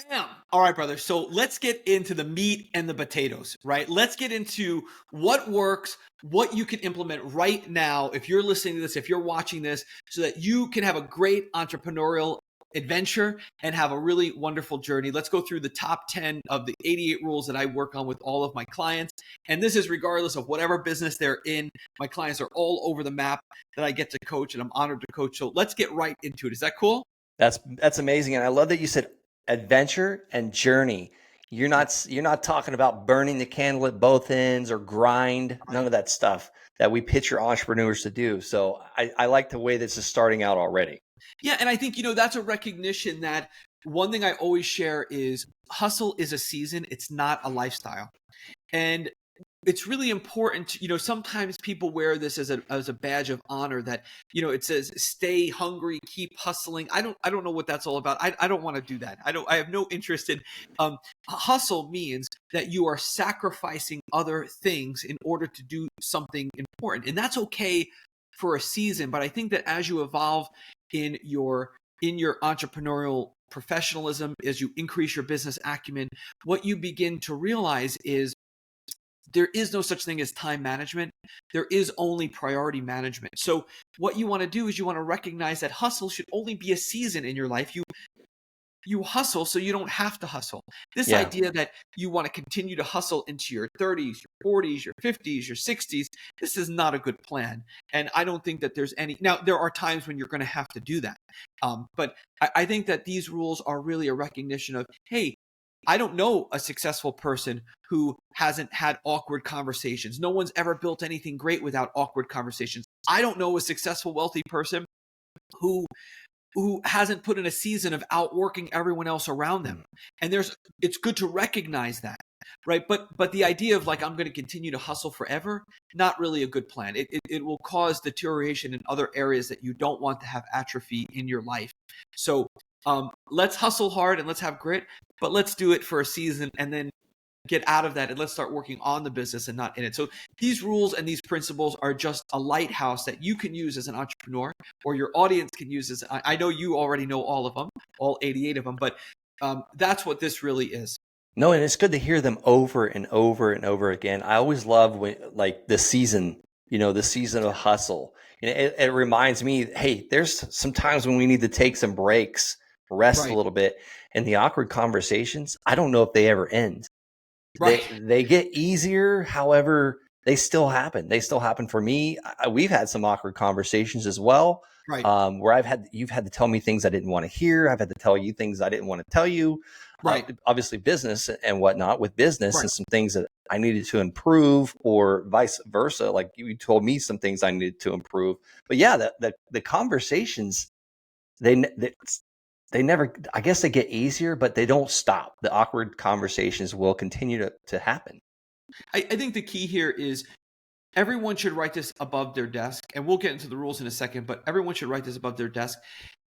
Bam! All right, brother. So let's get into the meat and the potatoes, right? Let's get into what works, what you can implement right now if you're listening to this, if you're watching this, so that you can have a great entrepreneurial adventure and have a really wonderful journey. Let's go through the top 10 of the 88 rules that I work on with all of my clients. And this is regardless of whatever business they're in. My clients are all over the map that I get to coach, and I'm honored to coach. So let's get right into it. Is that cool? That's amazing. And I love that you said adventure and journey. You're not talking about burning the candle at both ends or grind, none of that stuff that we picture entrepreneurs to do. So I like the way this is starting out already. Yeah, and I think, that's a recognition that one thing I always share is hustle is a season. It's not a lifestyle. And it's really important, sometimes people wear this as a badge of honor that, it says, stay hungry, keep hustling. I don't know what that's all about. I don't want to do that. I have no interest in, hustle means that you are sacrificing other things in order to do something important. And that's okay for a season. But I think that as you evolve in your entrepreneurial professionalism, as you increase your business acumen, what you begin to realize is there is no such thing as time management. There is only priority management. So what you want to do is you want to recognize that hustle should only be a season in your life. You hustle so you don't have to hustle. This idea that you want to continue to hustle into your 30s, your 40s, your 50s, your 60s, this is not a good plan. And I don't think that there's any. Now, there are times when you're going to have to do that. But I think that these rules are really a recognition of, hey, I don't know a successful person who hasn't had awkward conversations. No one's ever built anything great without awkward conversations. I don't know a successful, wealthy person who hasn't put in a season of outworking everyone else around them. And it's good to recognize that, right? But the idea of like, I'm going to continue to hustle forever, not really a good plan. It will cause deterioration in other areas that you don't want to have atrophy in your life. So let's hustle hard and let's have grit, but let's do it for a season and then get out of that and let's start working on the business and not in it. So these rules and these principles are just a lighthouse that you can use as an entrepreneur, or your audience can use as, I know you already know all of them, all 88 of them, but that's what this really is. No, and it's good to hear them over and over and over again. I always love when, like, the season of hustle. It reminds me, hey, there's some times when we need to take some breaks, rest a little bit. And the awkward conversations, I don't know if they ever end. Right. They get easier. However, they still happen. They still happen for me. We've had some awkward conversations as well. Right. Where you've had to tell me things I didn't want to hear. I've had to tell you things I didn't want to tell you. Right. Obviously business and whatnot with business and some things that I needed to improve, or vice versa. Like you told me some things I needed to improve. But yeah, the conversations, they never, I guess they get easier, but they don't stop. The awkward conversations will continue to happen. I think the key here is everyone should write this above their desk, and we'll get into the rules in a second, but everyone should write this above their desk.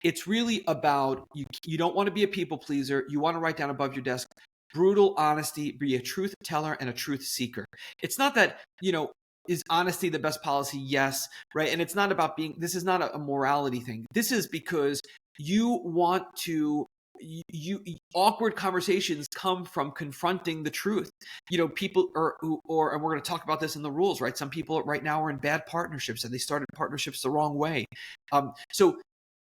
It's really about, you don't want to be a people pleaser. You want to write down above your desk, brutal honesty, be a truth teller and a truth seeker. It's not that, is honesty the best policy? Yes. Right. And it's not about this is not a morality thing. This is because you want to, awkward conversations come from confronting the truth. People and we're going to talk about this in the rules, right? Some people right now are in bad partnerships and they started partnerships the wrong way. So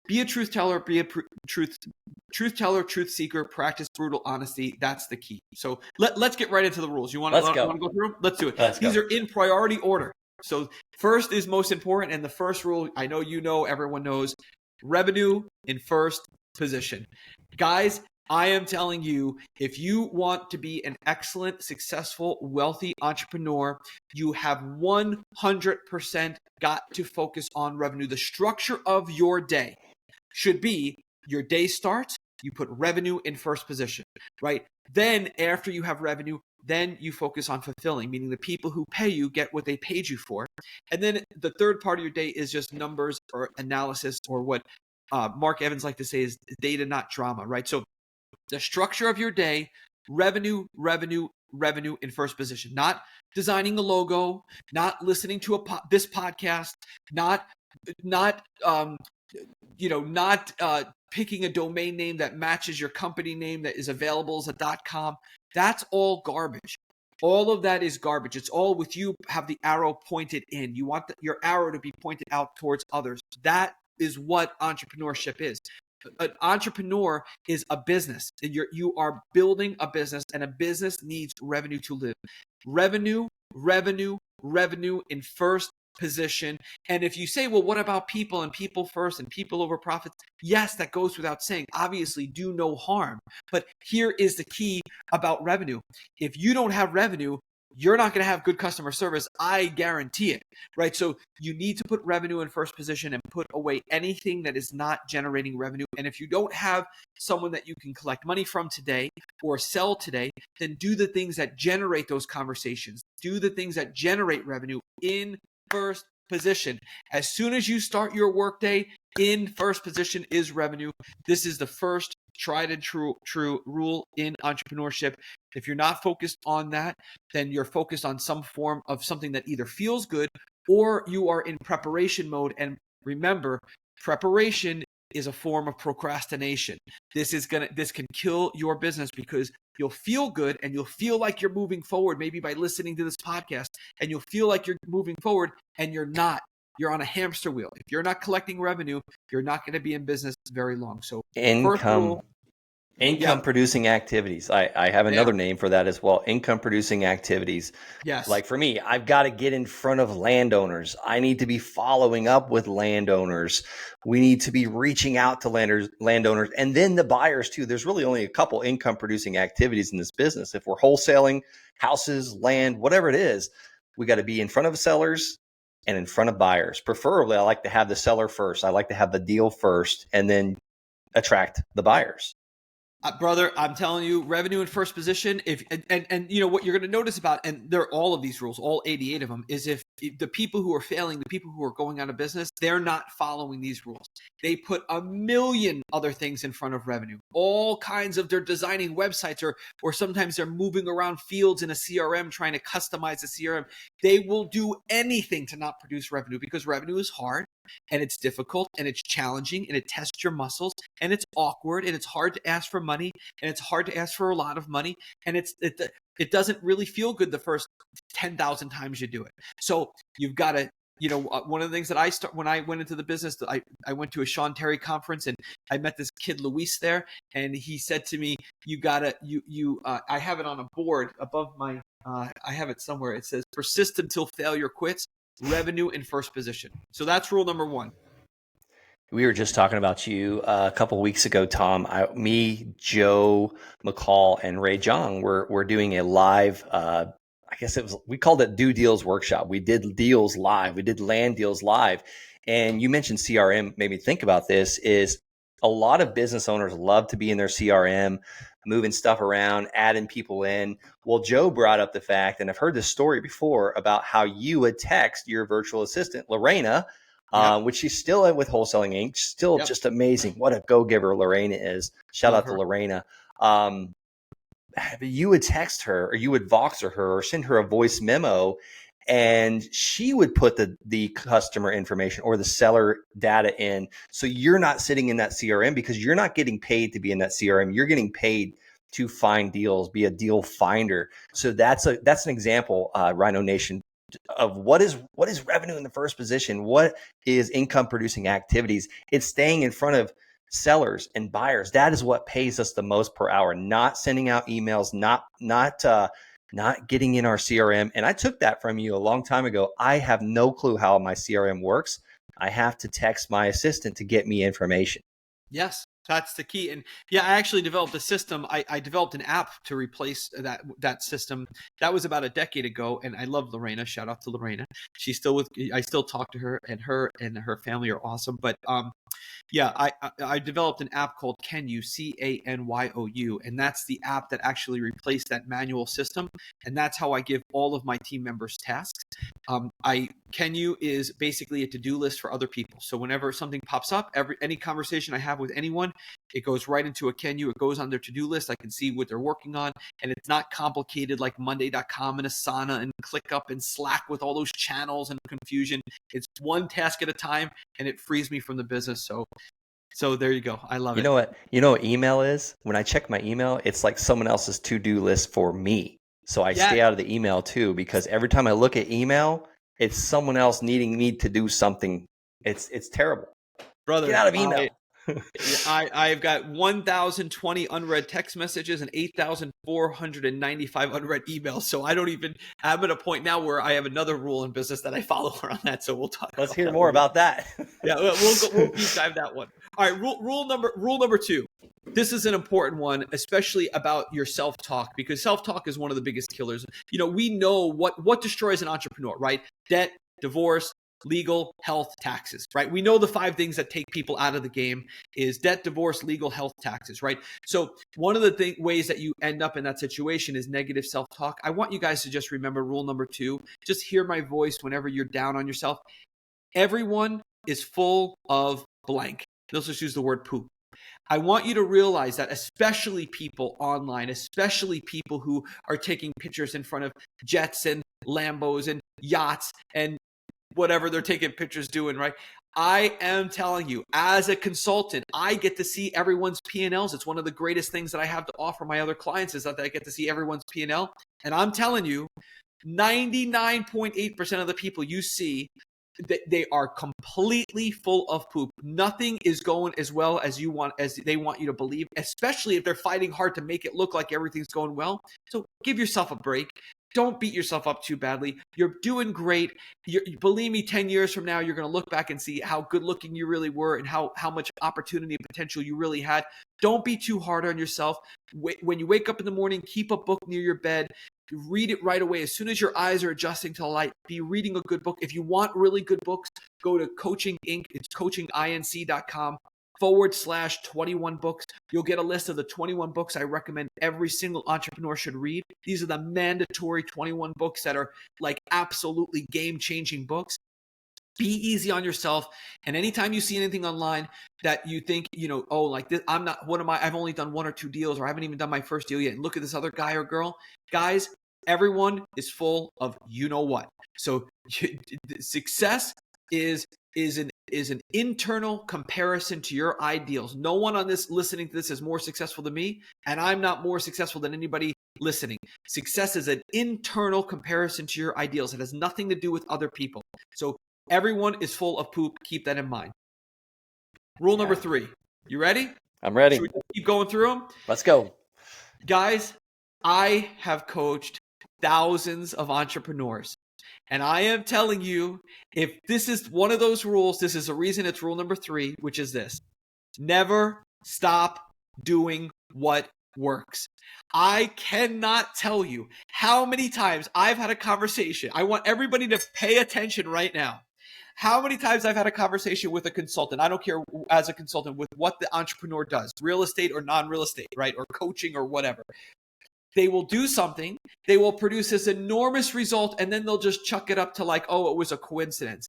be a truth teller, be a truth teller, truth seeker, practice brutal honesty. That's the key. So let's get right into the rules. You want to go through them? Let's do it. These are in priority order. So first is most important. And the first rule, I know everyone knows, revenue in first position. Guys, I am telling you, if you want to be an excellent, successful, wealthy entrepreneur, you have 100% got to focus on revenue. The structure of your day should be, your day starts, you put revenue in first position, right? Then after you have revenue, then you focus on fulfilling, meaning the people who pay you get what they paid you for. And then the third part of your day is just numbers or analysis, or what Mark Evans like to say is data, not drama, right? So the structure of your day, revenue in first position, not designing the logo, not listening to this podcast, not picking a domain name that matches your company name that is available as a .com. That's all garbage. All of that is garbage. It's all with you have the arrow pointed in. You want your arrow to be pointed out towards others. That is what entrepreneurship is. An entrepreneur is a business. You are building a business, and a business needs revenue to live. Revenue, revenue, revenue in first position. And if you say, well, what about people and people first and people over profits? Yes, that goes without saying. Obviously, do no harm. But here is the key about revenue. If you don't have revenue, you're not going to have good customer service. I guarantee it, right? So you need to put revenue in first position and put away anything that is not generating revenue. And if you don't have someone that you can collect money from today or sell today, then do the things that generate those conversations. Do the things that generate revenue in first position. As soon as you start your workday, in first position is revenue. This is the first tried and true rule in entrepreneurship. If you're not focused on that, then you're focused on some form of something that either feels good or you are in preparation mode. And remember, preparation is a form of procrastination. This can kill your business because you'll feel good and you'll feel like you're moving forward, maybe by listening to this podcast, and you'll feel like you're moving forward and you're not. You're on a hamster wheel. If you're not collecting revenue, you're not going to be in business very long. So Income producing activities. I have another name for that as well. Income producing activities. Yes. Like for me, I've got to get in front of landowners. I need to be following up with landowners. We need to be reaching out to landowners and then the buyers too. There's really only a couple income producing activities in this business. If we're wholesaling houses, land, whatever it is, we got to be in front of sellers and in front of buyers. Preferably, I like to have the seller first. I like to have the deal first and then attract the buyers. Brother, I'm telling you, revenue in first position. And you know what you're going to notice about, and there are all of these rules, all 88 of them, is if the people who are failing, the people who are going out of business, they're not following these rules. They put a million other things in front of revenue, all kinds of, they're designing websites or sometimes they're moving around fields in a CRM, trying to customize a CRM. They will do anything to not produce revenue because revenue is hard. And it's difficult and it's challenging and it tests your muscles and it's awkward and it's hard to ask for money and it's hard to ask for a lot of money and it doesn't really feel good the first 10,000 times you do it. So you've got to, you know, one of the things that when I went into the business, I went to a Sean Terry conference and I met this kid Luis there, and he said to me, I have it on a board above my, I have it somewhere. It says persist until failure quits. Revenue in first position. So that's rule number one. We were just talking about you a couple of weeks ago, Tom. Me, Joe McCall, and Ray Jong were doing a live. We called it Do Deals Workshop. We did deals live. We did land deals live. And you mentioned CRM. Made me think about this. Is a lot of business owners love to be in their CRM, moving stuff around, adding people in. Well, Joe brought up the fact, and I've heard this story before, about how you would text your virtual assistant, Lorena, which she's still with Wholesaling Inc. Still just amazing. What a go-giver Lorena is. Shout out to Lorena. You would text her or you would Voxer her or send her a voice memo, and she would put the customer information or the seller data in. So you're not sitting in that CRM because you're not getting paid to be in that CRM. You're getting paid to find deals, be a deal finder. So that's an example, Rhino Nation, of what is revenue in the first position. What is income producing activities? It's staying in front of sellers and buyers. That is what pays us the most per hour. Not sending out emails, not getting in our CRM. And I took that from you a long time ago. I have no clue how my CRM works. I have to text my assistant to get me information. Yes, that's the key. And yeah, I actually developed a system. I developed an app to replace that system. That was about a decade ago. And I love Lorena. Shout out to Lorena. She's still I still talk to her, and her family are awesome. But yeah, I developed an app called Canyu, Canyu, and that's the app that actually replaced that manual system, and that's how I give all of my team members tasks. Canyu is basically a to-do list for other people. So whenever something pops up, any conversation I have with anyone, it goes right into a Canyu. It goes on their to-do list. I can see what they're working on, and it's not complicated like Monday.com and Asana and ClickUp and Slack with all those channels and confusion. It's one task at a time, and it frees me from the business. So So there you go. I love You it. know what? You know what email is? When I check my email, it's like someone else's to-do list for me. So I Yeah, stay out of the email too, because every time I look at email, it's someone else needing me to do something. It's terrible. Get brother. out of email. I've got 1,020 unread text messages and 8,495 unread emails. So I'm at a point now where I have another rule in business that I follow around that. So we'll talk Let's about hear that more later. about that. Yeah, we'll deep dive that one. All right, rule number 2. This is an important one, especially about your self-talk, because self-talk is one of the biggest killers. We know what destroys an entrepreneur, right? Debt, divorce, legal, health, taxes, right? We know the 5 things that take people out of the game is debt, divorce, legal, health, taxes, right? So one of the ways that you end up in that situation is negative self-talk. I want you guys to just remember rule number 2. Just hear my voice whenever you're down on yourself. Everyone is full of blank. Let's just use the word poop. I want you to realize that, especially people online, especially people who are taking pictures in front of jets and Lambos and yachts and whatever they're taking pictures doing, right? I am telling you, as a consultant, I get to see everyone's P&Ls. It's one of the greatest things that I have to offer my other clients is that I get to see everyone's P&L. And I'm telling you, 99.8% of the people you see, they are completely full of poop. Nothing is going as well as they want you to believe, especially if they're fighting hard to make it look like everything's going well. So give yourself a break. Don't beat yourself up too badly. You're doing great. Believe me, 10 years from now, you're going to look back and see how good looking you really were and how much opportunity and potential you really had. Don't be too hard on yourself. When you wake up in the morning, keep a book near your bed. Read it right away. As soon as your eyes are adjusting to the light, be reading a good book. If you want really good books, go to Coaching Inc. It's coachinginc.com/21 books. You'll get a list of the 21 books I recommend every single entrepreneur should read. These are the mandatory 21 books that are like absolutely game-changing books. Be easy on yourself. And anytime you see anything online that you think, oh, like this, I've only done 1 or 2 deals, or I haven't even done my first deal yet. And look at this other guy or girl. Guys, everyone is full of what. So success is an internal comparison to your ideals. No one on this listening to this is more successful than me, and I'm not more successful than anybody listening. Success is an internal comparison to your ideals. It has nothing to do with other people. So everyone is full of poop. Keep that in mind. Rule number 3. You ready? I'm ready. Should we keep going through them? Let's go. Guys, I have coached thousands of entrepreneurs. And I am telling you, if this is one of those rules, this is the reason it's rule number 3, which is this: never stop doing what works. I cannot tell you how many times I've had a conversation. I want everybody to pay attention right now. How many times I've had a conversation with a consultant, I don't care, as a consultant, with what the entrepreneur does, real estate or non-real estate, right? Or coaching or whatever. They will do something, they will produce this enormous result, and then they'll just chuck it up to like, oh, it was a coincidence.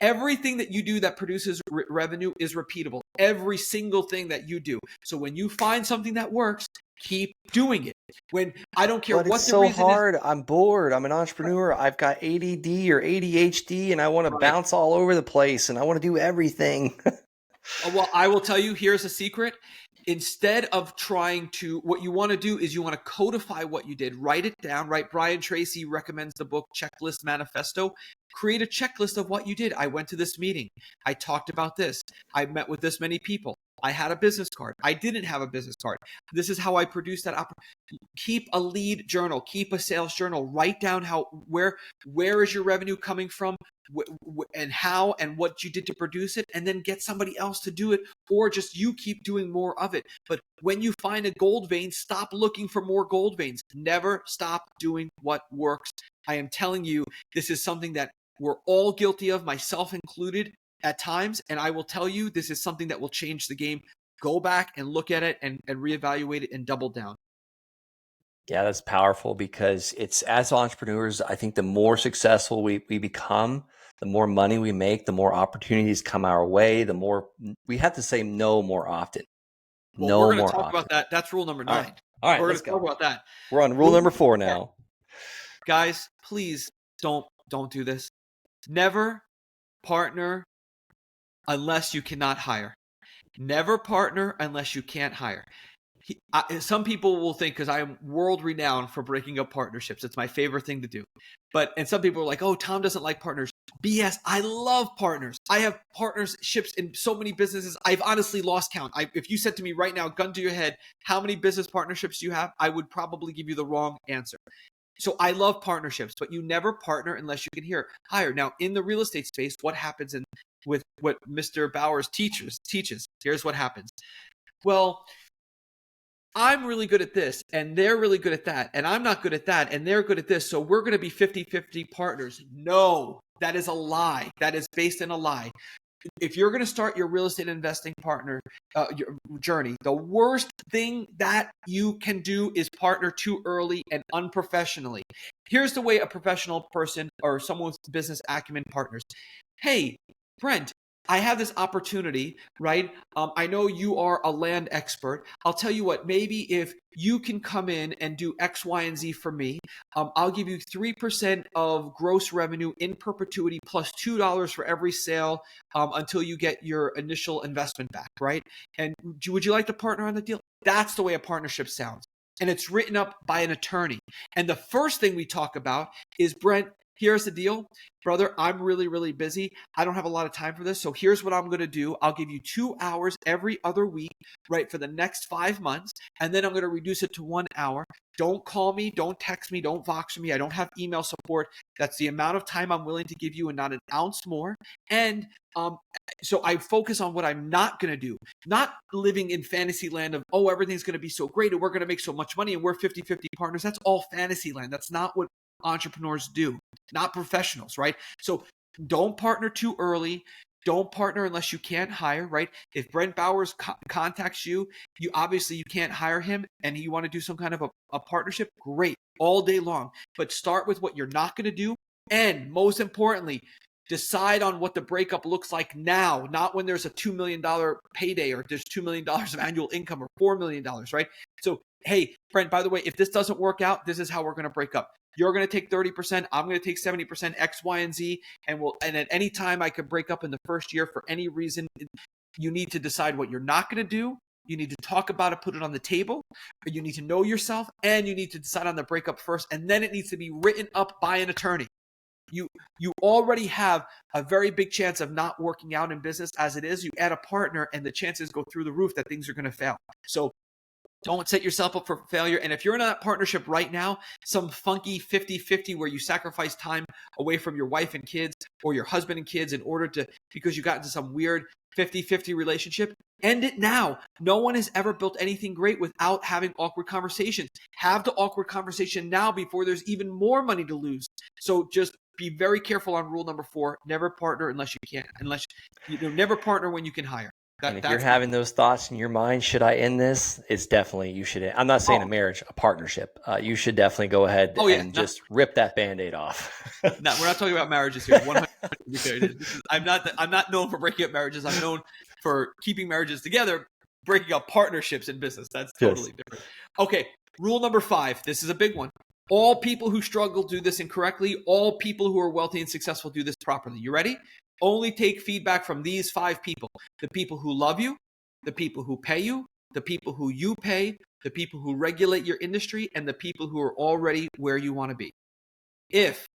Everything that you do that produces revenue is repeatable. Every single thing that you do. So when you find something that works, keep doing it. When I don't care But what it's the so reason hard. is. I'm bored. I'm an entrepreneur. I've got ADD or ADHD, and I want to bounce all over the place, and I want to do everything. Well, I will tell you, here's a secret. Instead of trying to, what you want to do is you want to codify what you did. Write it down, right? Brian Tracy recommends the book Checklist Manifesto. Create a checklist of what you did. I went to this meeting. I talked about this. I met with this many people. I had a business card. I didn't have a business card. This is how I produced that. Keep a lead journal. Keep a sales journal. Write down where is your revenue coming from, and how and what you did to produce it, and then get somebody else to do it, or just you keep doing more of it. But when you find a gold vein, stop looking for more gold veins. Never stop doing what works. I am telling you, this is something that we're all guilty of, myself included, at times. And I will tell you, this is something that will change the game. Go back and look at it and reevaluate it and double down. Yeah, that's powerful, because it's, as entrepreneurs, I think the more successful we become, the more money we make, the more opportunities come our way, the more we have to say no more often. Well, we're going to talk about that. That's rule number 9. All right, we're let's going to talk about that. We're on rule number 4 now. Guys, please don't do this. Never partner unless you cannot hire. Never partner unless you can't hire. Some people will think, because I am world renowned for breaking up partnerships, it's my favorite thing to do. And some people are like, oh, Tom doesn't like partners. BS. I love partners. I have partnerships in so many businesses. I've honestly lost count. If you said to me right now, gun to your head, how many business partnerships do you have? I would probably give you the wrong answer. So I love partnerships, but you never partner unless you can hire. Now, in the real estate space, what happens with what Mr. Bowers teaches? Here's what happens. Well, I'm really good at this, and they're really good at that, and I'm not good at that, and they're good at this, so we're going to be 50-50 partners. No, that is a lie. That is based in a lie. If you're going to start your real estate investing partner your journey, the worst thing that you can do is partner too early and unprofessionally. Here's the way a professional person or someone with business acumen partners. Hey, Brent, I have this opportunity, right? I know you are a land expert. I'll tell you what, maybe if you can come in and do X, Y, and Z for me, I'll give you 3% of gross revenue in perpetuity plus $2 for every sale until you get your initial investment back, right? And would you like to partner on the deal? That's the way a partnership sounds. And it's written up by an attorney. And the first thing we talk about is, Brent, here's the deal, brother. I'm really, really busy. I don't have a lot of time for this. So here's what I'm going to do. I'll give you 2 hours every other week, right, for the next 5 months. And then I'm going to reduce it to 1 hour. Don't call me. Don't text me. Don't Vox me. I don't have email support. That's the amount of time I'm willing to give you and not an ounce more. And so I focus on what I'm not going to do, not living in fantasy land of, oh, everything's going to be so great and we're going to make so much money and we're 50-50 partners. That's all fantasy land. That's not what entrepreneurs do, not professionals, right? So don't partner too early. Don't partner unless you can't hire, right? If Brent Bowers contacts you, you obviously can't hire him and you want to do some kind of a partnership, great, all day long. But start with what you're not going to do. And most importantly, decide on what the breakup looks like now, not when there's a $2 million payday or there's $2 million of annual income or $4 million, right? So, hey, Brent, by the way, if this doesn't work out, this is how we're going to break up. You're going to take 30%. I'm going to take 70%, X, Y, and Z. And at any time I could break up in the first year for any reason. You need to decide what you're not going to do. You need to talk about it, put it on the table. You need to know yourself, and you need to decide on the breakup first. And then it needs to be written up by an attorney. You already have a very big chance of not working out in business as it is. You add a partner, and the chances go through the roof that things are going to fail. So don't set yourself up for failure. And if you're in that partnership right now, some funky 50-50 where you sacrifice time away from your wife and kids or your husband and kids because you got into some weird 50-50 relationship, end it now. No one has ever built anything great without having awkward conversations. Have the awkward conversation now before there's even more money to lose. So just be very careful on rule number 4. Never partner unless you can. Never partner when you can hire. And if you're having those thoughts in your mind, should I end this? It's definitely, you should. I'm not saying a marriage, a partnership. You should definitely go ahead just rip that Band-Aid off. No, we're not talking about marriages here. 100%. I'm not known for breaking up marriages. I'm known for keeping marriages together, breaking up partnerships in business. That's totally different. Okay, rule number 5. This is a big one. All people who struggle do this incorrectly. All people who are wealthy and successful do this properly. You ready? Only take feedback from these 5 people: the people who love you, the people who pay you, the people who you pay, the people who regulate your industry, and the people who are already where you want to be. If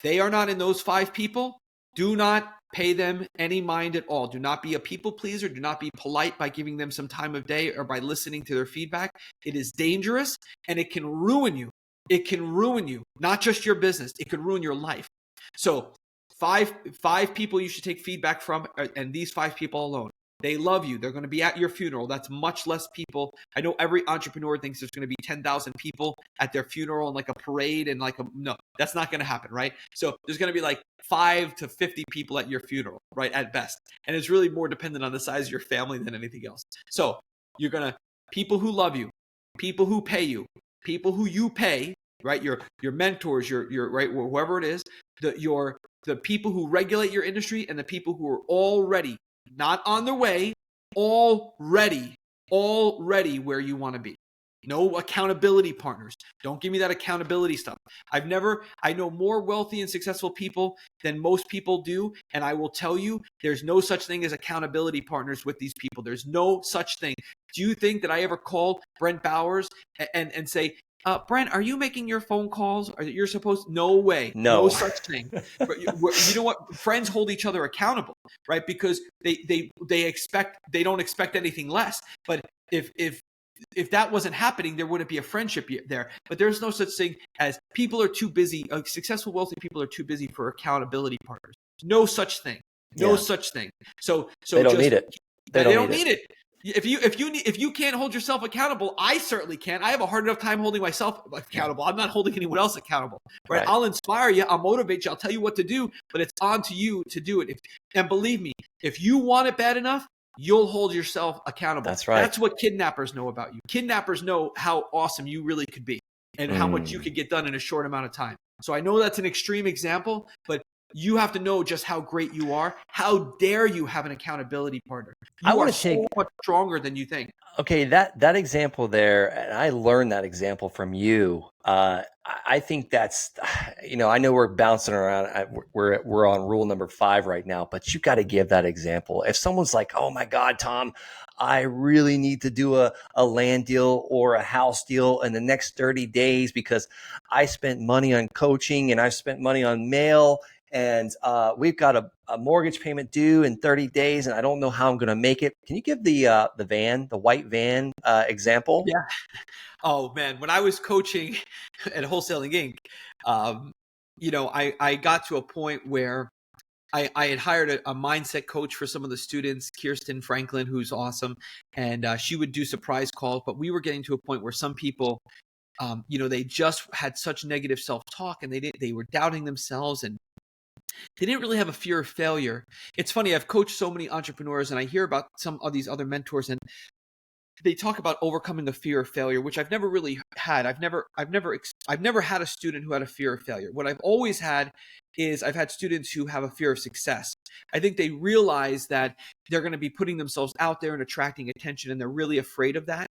they are not in those 5 people, do not pay them any mind at all. Do not be a people pleaser. Do not be polite by giving them some time of day or by listening to their feedback. It is dangerous and it can ruin you. It can ruin you, not just your business. It could ruin your life. So five people you should take feedback from, and these 5 people alone. They love you. They're going to be at your funeral. That's much less people. I know every entrepreneur thinks there's going to be 10,000 people at their funeral and like a parade and no, that's not going to happen, right? So there's going to be like 5 to 50 people at your funeral, right, at best. And it's really more dependent on the size of your family than anything else. So you're going to, people who love you, people who pay you, people who you pay, right? Your mentors, your right, whoever it is, the people who regulate your industry, and the people who are already, not on their way, already where you want to be. No accountability partners. Don't give me that accountability stuff. I know more wealthy and successful people than most people do. And I will tell you, there's no such thing as accountability partners with these people. There's no such thing. Do you think that I ever called Brent Bowers and say, Brent, are you making your phone calls? Are you're supposed? No way. No No. such thing. But you know what? Friends hold each other accountable, right? Because they don't expect anything less. But if that wasn't happening, there wouldn't be a friendship there. But there's no such thing as people are too busy. Successful, wealthy people are too busy for accountability partners. No such thing. No such thing. So they don't need it. They don't need it. If you can't hold yourself accountable, I certainly can't. I have a hard enough time holding myself accountable. I'm not holding anyone else accountable, right? I'll inspire you. I'll motivate you. I'll tell you what to do, but it's on to you to do it. And believe me, if you want it bad enough, you'll hold yourself accountable. That's right. That's what kidnappers know about you. Kidnappers know how awesome you really could be and how much you could get done in a short amount of time. So I know that's an extreme example, but you have to know just how great you are. How dare you have an accountability partner? You are so much stronger than you think. Okay, that example there, and I learned that example from you. I think that's, I know we're bouncing around. We're on rule number 5 right now, but you got to give that example. If someone's like, "Oh my God, Tom, I really need to do a land deal or a house deal in the next 30 days because I spent money on coaching and I've spent money on mail. And we've got a mortgage payment due in 30 days, and I don't know how I'm going to make it." Can you give the white van example? Yeah. Oh man, when I was coaching at Wholesaling Inc., I got to a point where I had hired a mindset coach for some of the students, Kirsten Franklin, who's awesome, and she would do surprise calls. But we were getting to a point where some people, they just had such negative self-talk, and they were doubting themselves, and they didn't really have a fear of failure. It's funny, I've coached so many entrepreneurs, and I hear about some of these other mentors, and they talk about overcoming the fear of failure, which I've never really had. I've never had a student who had a fear of failure. What I've always had is I've had students who have a fear of success. I think they realize that they're going to be putting themselves out there and attracting attention, and they're really afraid of that.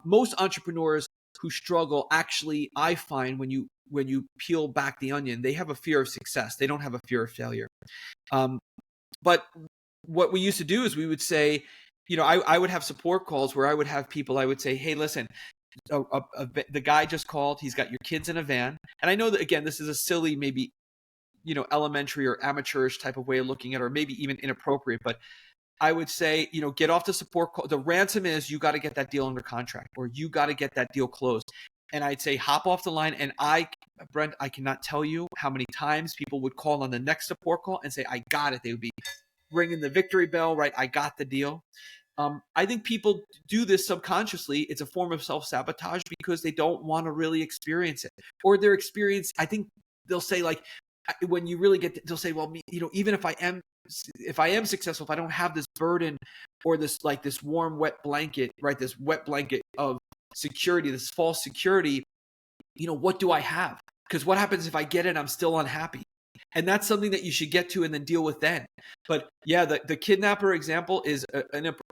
Most entrepreneurs who struggle, actually, I find when you peel back the onion, they have a fear of success. They don't have a fear of failure. But what we used to do is we would say, I would have support calls where I would have people, I would say, "Hey, listen, the guy just called. He's got your kids in a van." And I know that, again, this is a silly, maybe, elementary or amateurish type of way of looking at it, or maybe even inappropriate. But I would say, get off the support call. The ransom is you got to get that deal under contract, or you got to get that deal closed. And I'd say, hop off the line. And Brent, I cannot tell you how many times people would call on the next support call and say, "I got it." They would be ringing the victory bell, right? "I got the deal." I think people do this subconsciously. It's a form of self-sabotage because they don't want to really experience it, or their experience. I think they'll say, like, when you really they'll say, "Well, even if I am successful, if I don't have this burden or this warm, wet blanket, right? This wet blanket of security, this false security, what do I have? Because what happens if I get it? I'm still unhappy." And that's something that you should get to and then deal with then. But yeah, the kidnapper example is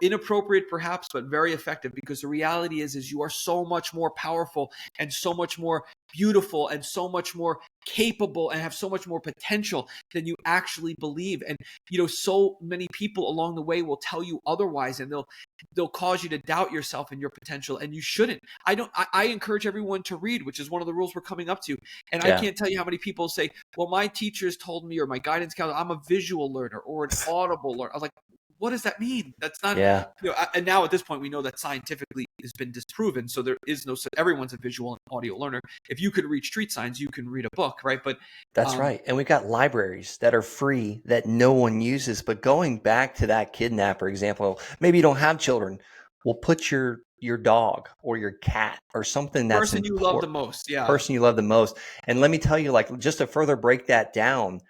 inappropriate perhaps, but very effective, because the reality is you are so much more powerful and so much more beautiful and so much more capable and have so much more potential than you actually believe. And, so many people along the way will tell you otherwise, and they'll cause you to doubt yourself and your potential, and you shouldn't. I encourage everyone to read, which is one of the rules we're coming up to. And I can't tell you how many people say, "Well, my teachers told me, or my guidance counselor, I'm a visual learner or an audible learner." I was like, what does that mean? That's not, and now at this point, we know that scientifically has been disproven. So there is everyone's a visual and audio learner. If you could read street signs, you can read a book, right? But that's right. And we've got libraries that are free that no one uses. But going back to that kidnapper example, maybe you don't have children. Well, put your dog or your cat or something that's person you love the most. Yeah. Person you love the most. And let me tell you, just to further break that down,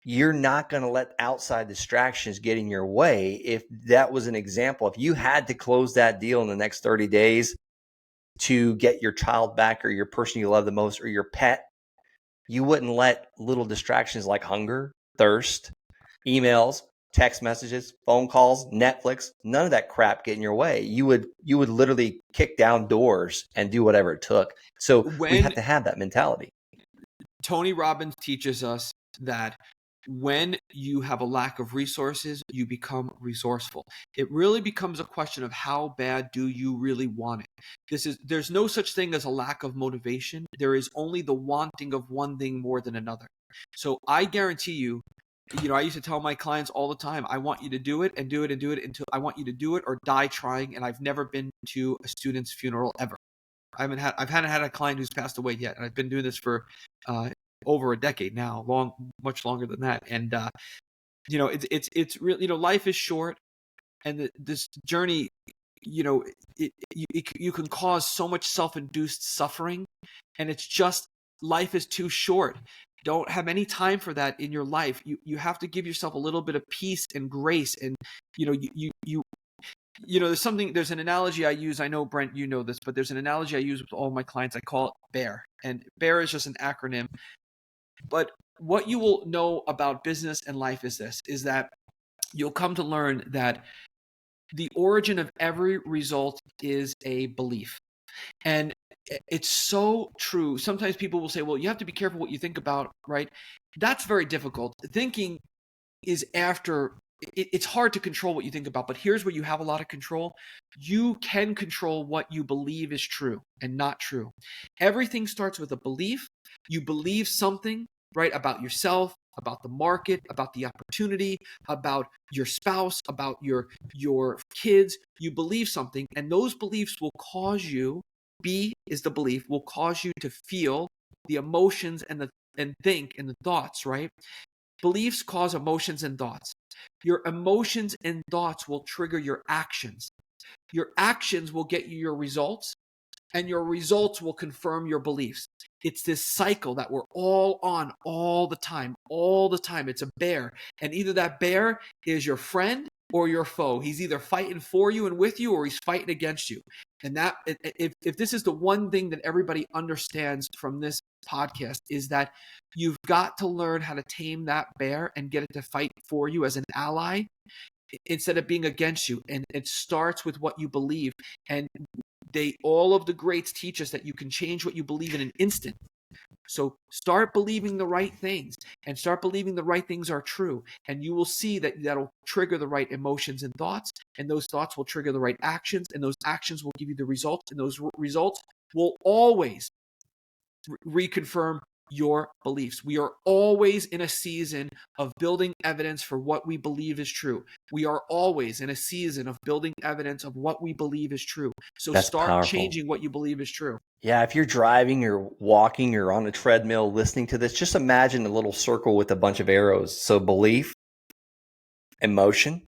you're not going to let outside distractions get in your way. If that was an example, if you had to close that deal in the next 30 days to get your child back, or your person you love the most, or your pet, you wouldn't let little distractions like hunger, thirst, emails, text messages, phone calls, Netflix, none of that crap get in your way. You would literally kick down doors and do whatever it took. So we When have to have that mentality. Tony Robbins teaches us that when you have a lack of resources, you become resourceful. It really becomes a question of how bad do you really want it. There's no such thing as a lack of motivation. There is only the wanting of one thing more than another. So I guarantee you, I used to tell my clients all the time, I want you to do it and do it and do it until I want you to do it or die trying. And I've never been to a student's funeral ever. I've hadn't had a client who's passed away yet, and I've been doing this for over a decade now, much longer than that. And it's really, life is short, and this journey, you can cause so much self-induced suffering, and it's just life is too short. Don't have any time for that in your life. You have to give yourself a little bit of peace and grace, and there's an analogy I use. I know, Brent, you know this, but there's an analogy I use with all my clients. I call it BEAR. And BEAR is just an acronym. But what you will know about business and life is that you'll come to learn that the origin of every result is a belief. And it's so true. Sometimes people will say, well, you have to be careful what you think about, right? That's very difficult. Thinking is it's hard to control what you think about, but here's where you have a lot of control. You can control what you believe is true and not true. Everything starts with a belief. You believe something, right, about yourself, about the market, about the opportunity, about your spouse, about your kids. You believe something, and those beliefs will cause you, B is the belief, will cause you to feel the emotions and think and the thoughts, right? Beliefs cause emotions and thoughts. Your emotions and thoughts will trigger your actions. Your actions will get you your results, and your results will confirm your beliefs. It's this cycle that we're all on all the time. It's a bear. And either that bear is your friend or your foe. He's either fighting for you and with you, or he's fighting against you. And that, if this is the one thing that everybody understands from this podcast, is that you've got to learn how to tame that bear and get it to fight for you as an ally instead of being against you. And it starts with what you believe. And all of the greats teach us that you can change what you believe in an instant. So start believing the right things, and start believing the right things are true. And you will see that that'll trigger the right emotions and thoughts, and those thoughts will trigger the right actions, and those actions will give you the results, and those results will always reconfirm your beliefs. We are always in a season of building evidence for what we believe is true. We are always in a season of building evidence of what we believe is true. So That's start powerful. changing what you believe is true. Yeah, if you're driving or walking or on a treadmill listening to this, just imagine a little circle with a bunch of arrows. So belief, emotion,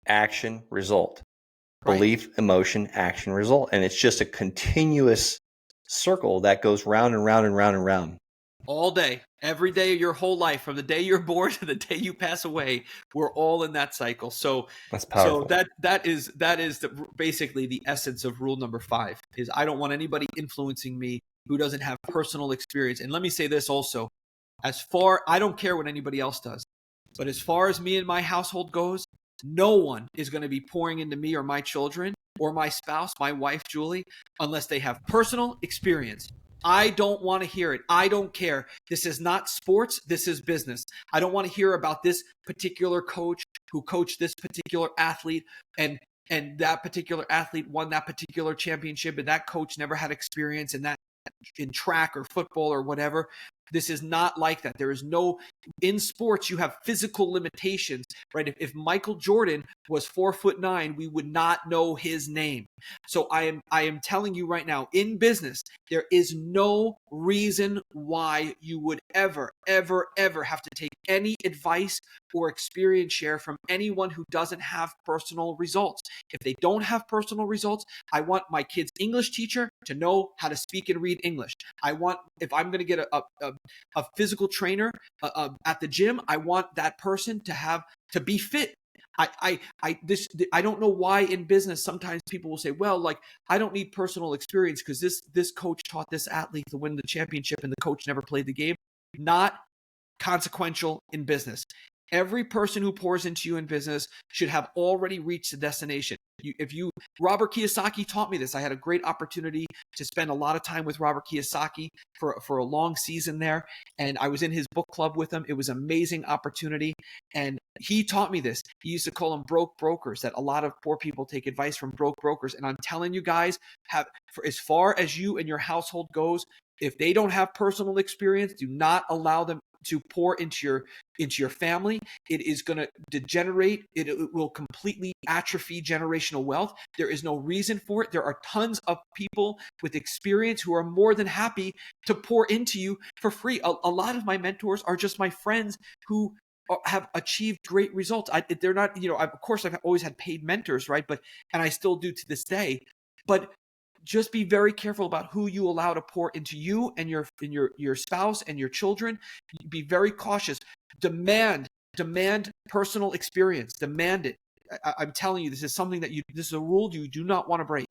action, result. Right. Belief, emotion, action, result. And it's just a continuous circle that goes round and round and round and round. All day, every day of your whole life, from the day you're born to the day you pass away, we're all in that cycle. So that's powerful. So that is basically the essence of rule number 5 is I don't want anybody influencing me who doesn't have personal experience. And let me say this also, I don't care what anybody else does, but as far as me and my household goes, no one is going to be pouring into me or my children or my spouse, my wife, Julie, unless they have personal experience. I don't want to hear it. I don't care. This is not sports. This is business. I don't want to hear about this particular coach who coached this particular athlete and that particular athlete won that particular championship and that coach never had experience in track or football or whatever. This is not like that. There is in sports, you have physical limitations, right? If Michael Jordan was 4'9", we would not know his name. So I am telling you right now, in business, there is no reason why you would ever, ever, ever have to take any advice or experience share from anyone who doesn't have personal results. If they don't have personal results, I want my kid's English teacher to know how to speak and read English. If I'm going to get a physical trainer at the gym, I want that person to be fit. I don't know why in business sometimes people will say, well, like, I don't need personal experience because this coach taught this athlete to win the championship and the coach never played the game. Not consequential in business. Every person who pours into you in business should have already reached the destination. Robert Kiyosaki taught me this. I had a great opportunity to spend a lot of time with Robert Kiyosaki for a long season there. And I was in his book club with him. It was an amazing opportunity. And he taught me this. He used to call them broke brokers, that a lot of poor people take advice from broke brokers. And I'm telling you guys, for as far as you and your household goes, if they don't have personal experience, do not allow them to pour into your family. It is going to degenerate. It will completely atrophy generational wealth. There is no reason for it. There are tons of people with experience who are more than happy to pour into you for free. A lot of my mentors are just my friends who have achieved great results. They're not, of course I've always had paid mentors, right? And I still do to this day, but just be very careful about who you allow to pour into you and your spouse and your children. Be very cautious. Demand personal experience. Demand it. I'm telling you, this is something this is a rule you do not want to break.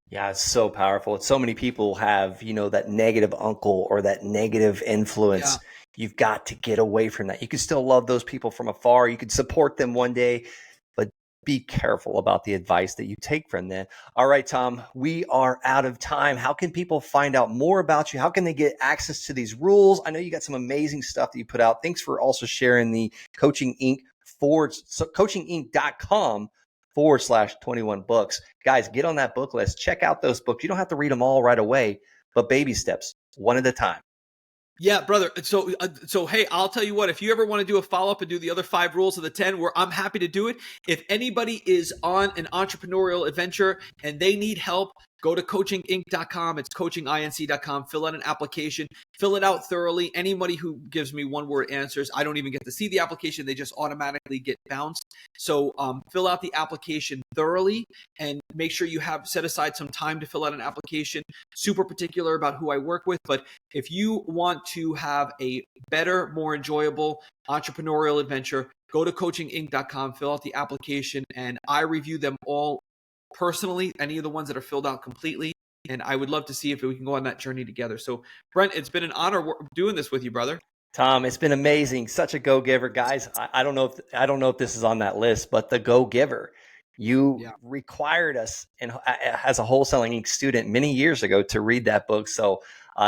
Yeah, it's so powerful. So many people have, that negative uncle or that negative influence. Yeah. You've got to get away from that. You can still love those people from afar. You could support them one day, but be careful about the advice that you take from them. All right, Tom, we are out of time. How can people find out more about you? How can they get access to these rules? I know you got some amazing stuff that you put out. Thanks for also sharing the coachinginc.com/21 books. Guys, get on that book list. Check out those books. You don't have to read them all right away, but baby steps, one at a time. Yeah, brother. So hey, I'll tell you what, if you ever want to do a follow-up and do the other 5 rules of the 10, I'm happy to do it. If anybody is on an entrepreneurial adventure and they need help, go to coachinginc.com. It's coachinginc.com. Fill out an application. Fill it out thoroughly. Anybody who gives me one-word answers, I don't even get to see the application. They just automatically get bounced. So fill out the application thoroughly and make sure you have set aside some time to fill out an application. Super particular about who I work with. But if you want to have a better, more enjoyable entrepreneurial adventure, go to coachinginc.com, fill out the application, and I review them all personally, any of the ones that are filled out completely. And I would love to see if we can go on that journey together. So Brent, it's been an honor doing this with you, brother. Tom, it's been amazing. Such a go-giver, guys. I don't know if this is on that list, but the go-giver. You required us, and as a Wholesaling Inc. student many years ago, to read that book. So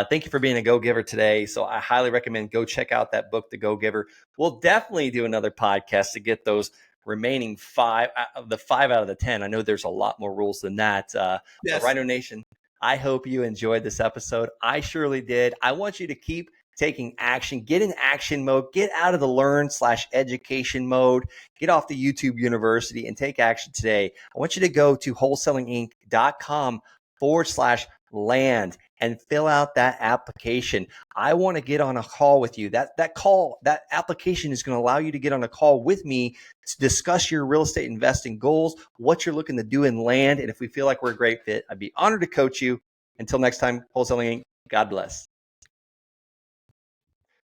thank you for being a go-giver today. So I highly recommend go check out that book, The Go-Giver. We'll definitely do another podcast to get those remaining 5, the 5 out of the 10. I know there's a lot more rules than that. Yes. Rhino Nation, I hope you enjoyed this episode. I surely did. I want you to keep taking action, get in action mode, get out of the learn/education mode, get off the YouTube University and take action today. I want you to go to wholesalinginc.com/land and fill out that application. I want to get on a call with you. That application is going to allow you to get on a call with me to discuss your real estate investing goals, what you're looking to do in land. And if we feel like we're a great fit, I'd be honored to coach you. Until next time, Wholesaling Inc., God bless.